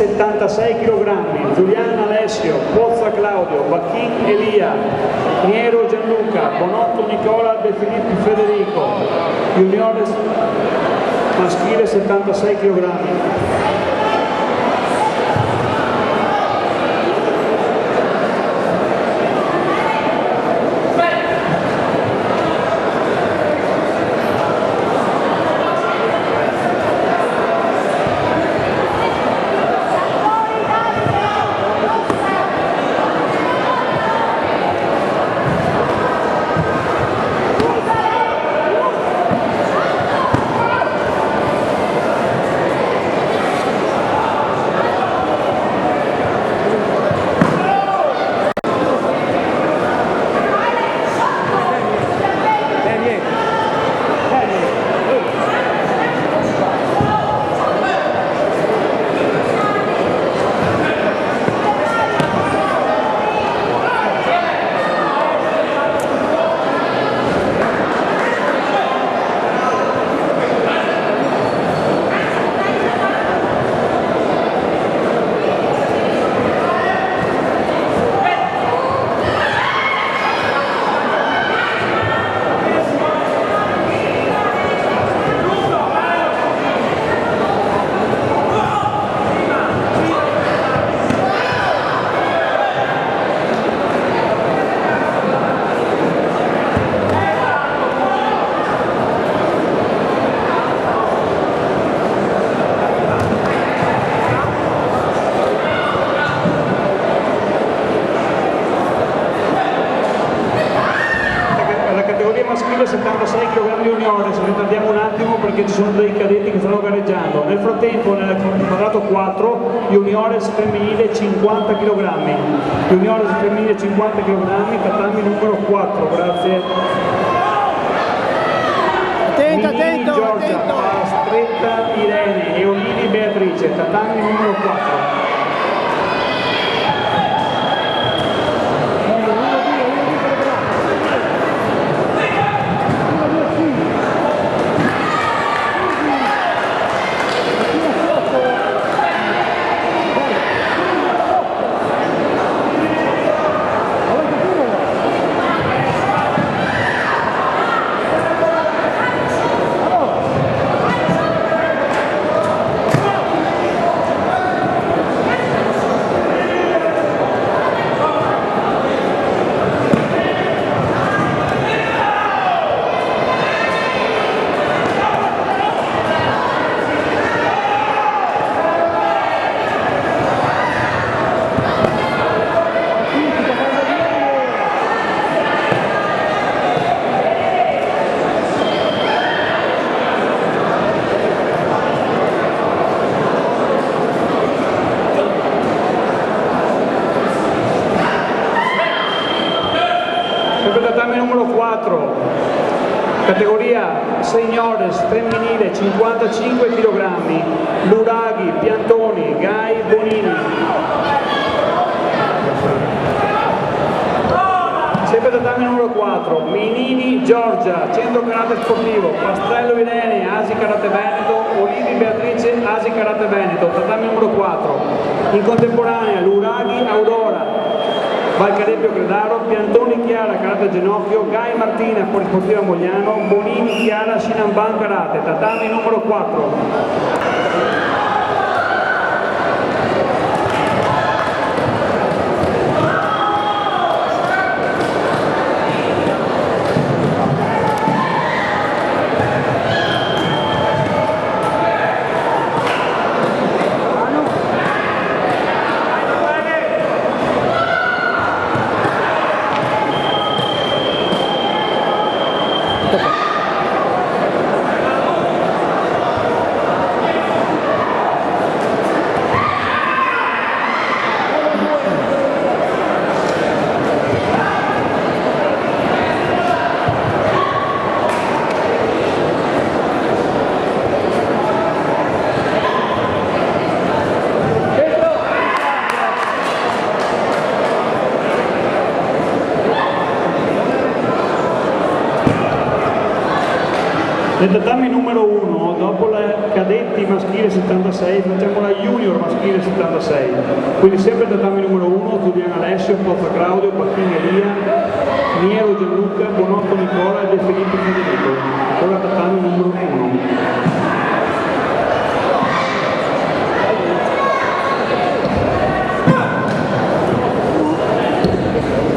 76 kg, Giuliano Alessio, Pozza Claudio, Bacchin Elia, Niero Gianluca, Bonotto Nicola, De Filippi Federico, juniores maschile 76 kg. Maschile 76 kg juniore, se ritardiamo un attimo perché ci sono dei cadetti che stanno gareggiando. Nel frattempo nel quadrato 4 juniores femminile 50 kg, juniores femminile 50 kg, tatami numero 4, grazie. Attento, Giorgia, Pastretta Irene e Olivi Beatrice, tatami numero 4. Tatami numero 4, categoria seniores femminile 55 kg, Luraghi, Piantoni, Gai, Bonini. Sempre tatami numero 4, Minini Giorgia, Centro Karate Sportivo, Pastrello Irene, Asi Karate Veneto, Olivi Beatrice, Asi Karate Veneto, tatami numero 4. In contemporanea Luraghi Aurora, Valcareppio Credaro, Piantoni Chiara Karate Genocchio, Gai Martina Polisportiva Mogliano, Bonini Chiara Shinanban Karate, tatami numero 4. Nel tatami numero 1, dopo la cadetti maschile 76, facciamo la junior maschile 76. Quindi sempre tatami numero 1, Giuliano Alessio, Pozzo Claudio, Pacchini Elia, Miero Gianluca, Bonotto Nicola e De Filippi Federico. Ora tatami numero 1.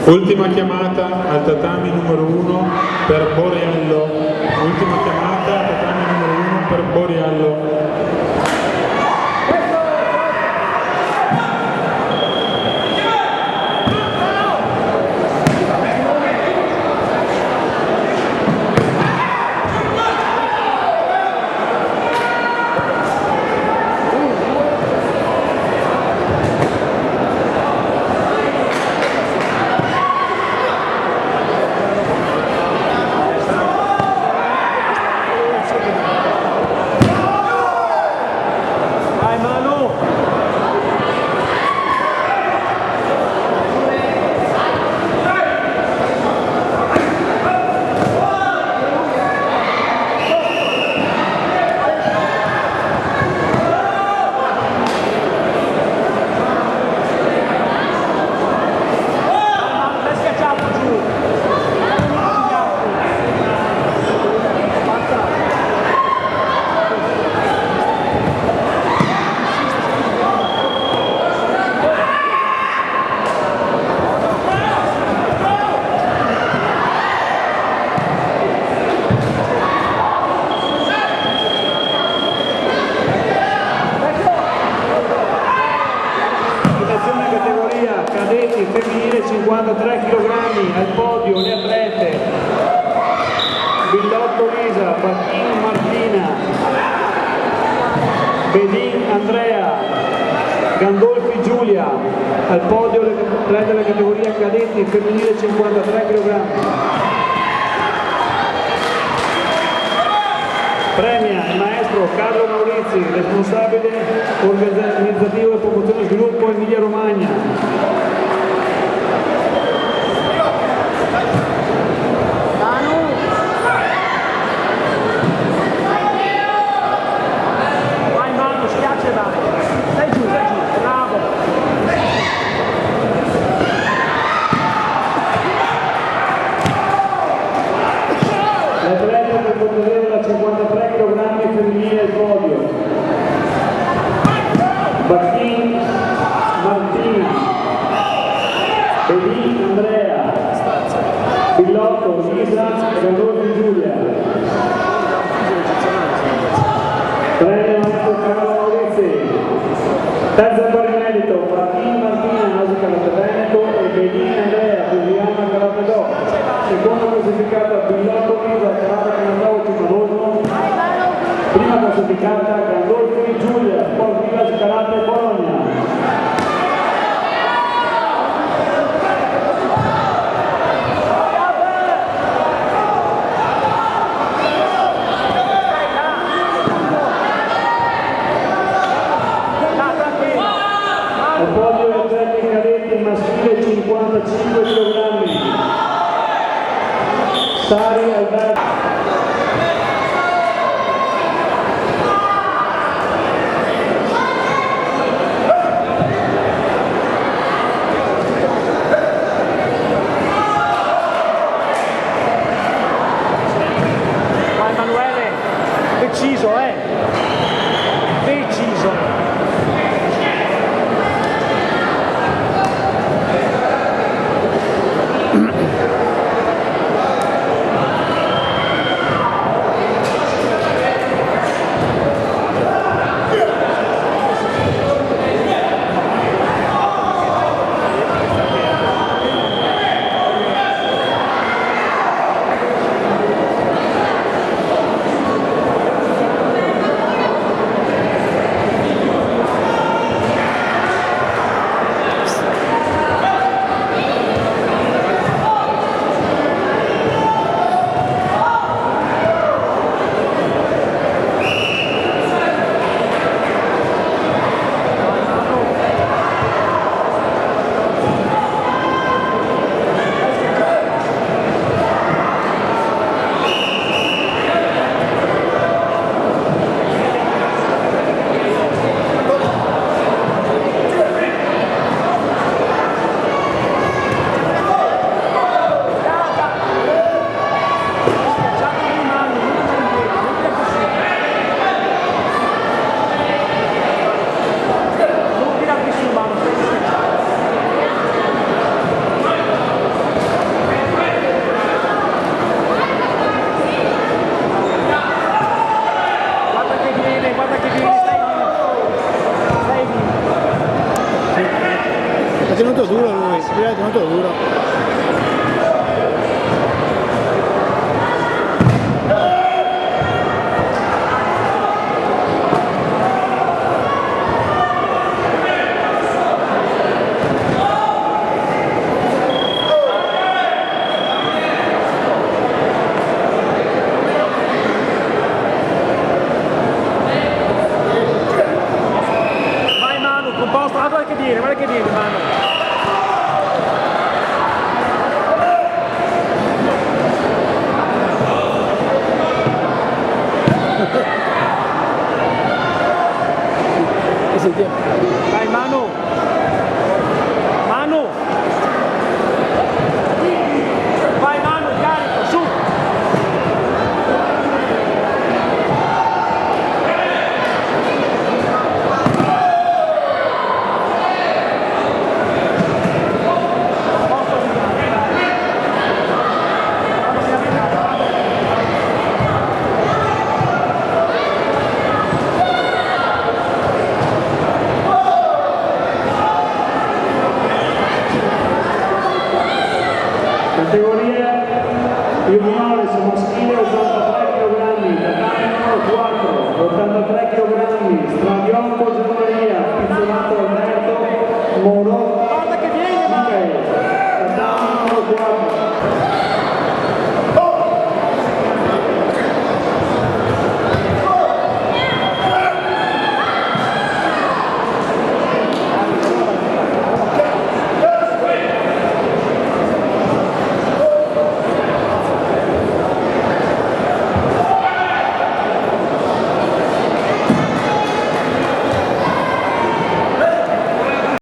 Ultima chiamata al tatami numero 1 per Boriello. Ultima chiamata al tatami numero 1 per Boriello. Femminile 53 kg, al podio le atlete Villotto Lisa, Bacchin Martina, Bedin Andrea, Gandolfi Giulia, al podio le atlete della categoria cadetti femminile 53 kg. Premia il maestro Carlo Maurizi, responsabile organizzativo e promozione e sviluppo Emilia Romagna. L'atleta per contenere la 53 kg femminile al podio. Bacchin Martina, Bedin Andrea, Villotto Lisa, Gandolfi Giulia. Premio maestro Carlo Maurizi. Terza pari merito, Bacchin Martina, Asi Karate Veneto e Bedin Andrea, Giuliana Karate Do. Seconda classificata Villotto Lisa, Karate Canadò Cimadorno. Prima classificata Gandolfi Giulia, Sport Village Karate Bologna. Al podio atleti cadetti maschile 55 kg. Sari Alberto. Vai Emanuele, deciso, deciso. Categoria juniores maschile 83 kg, tatami numero 4, 83